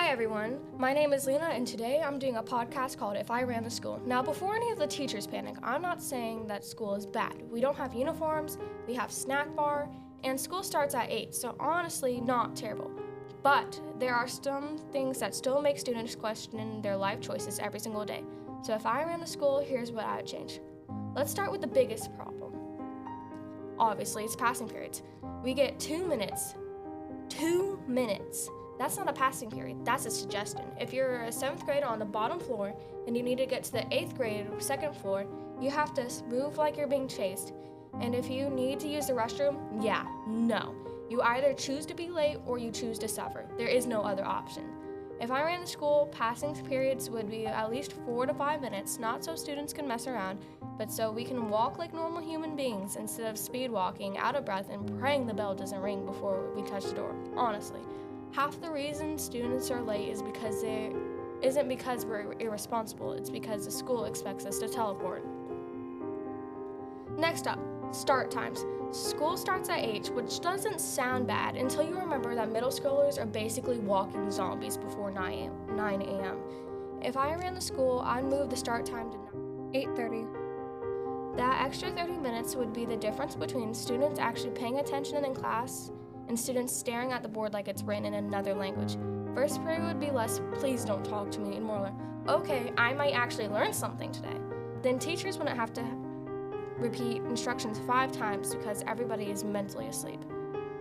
Hi everyone, my name is Lena and today I'm doing a podcast called If I Ran the School. Now before any of the teachers panic, I'm not saying that school is bad. We don't have uniforms, we have snack bar, and school starts at 8, so honestly not terrible. But there are some things that still make students question their life choices every single day. So if I ran the school, here's what I would change. Let's start with the biggest problem. Obviously, it's passing periods. We get 2 minutes. 2 minutes. That's not a passing period, that's a suggestion. If you're a 7th grader on the bottom floor and you need to get to the 8th grade 2nd floor, you have to move like you're being chased. And if you need to use the restroom, no. You either choose to be late or you choose to suffer. There is no other option. If I ran the school, passing periods would be at least 4 to 5 minutes, not so students can mess around, but so we can walk like normal human beings instead of speed walking, out of breath, and praying the bell doesn't ring before we touch the door, honestly. Half the reason students are late isn't because we're irresponsible, it's because the school expects us to teleport. Next up, start times. School starts at 8, which doesn't sound bad until you remember that middle schoolers are basically walking zombies before 9 a.m. If I ran the school, I'd move the start time to 8:30. That extra 30 minutes would be the difference between students actually paying attention in class and students staring at the board like it's written in another language. First period would be less, please don't talk to me, and more like, okay, I might actually learn something today. Then teachers wouldn't have to repeat instructions 5 times because everybody is mentally asleep.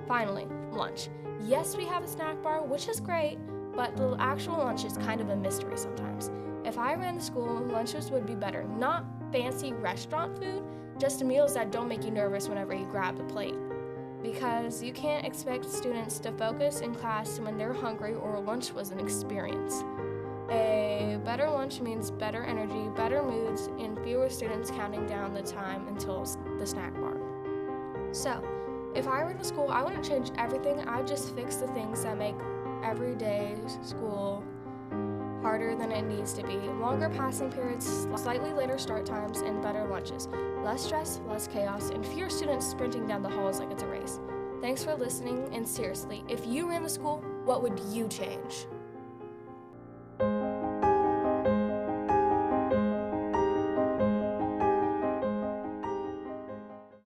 Finally, lunch. Yes, we have a snack bar, which is great, but the actual lunch is kind of a mystery sometimes. If I ran the school, lunches would be better. Not fancy restaurant food, just meals that don't make you nervous whenever you grab the plate. Because you can't expect students to focus in class when they're hungry or lunch was an experience. A better lunch means better energy, better moods, and fewer students counting down the time until the snack bar. So, if I were in the school, I wouldn't change everything, I'd just fix the things that make everyday school harder than it needs to be. Longer passing periods, slightly later start times, and better lunches. Less stress, less chaos, and fewer students sprinting down the halls like it's a race. Thanks for listening, and seriously, if you ran the school, what would you change?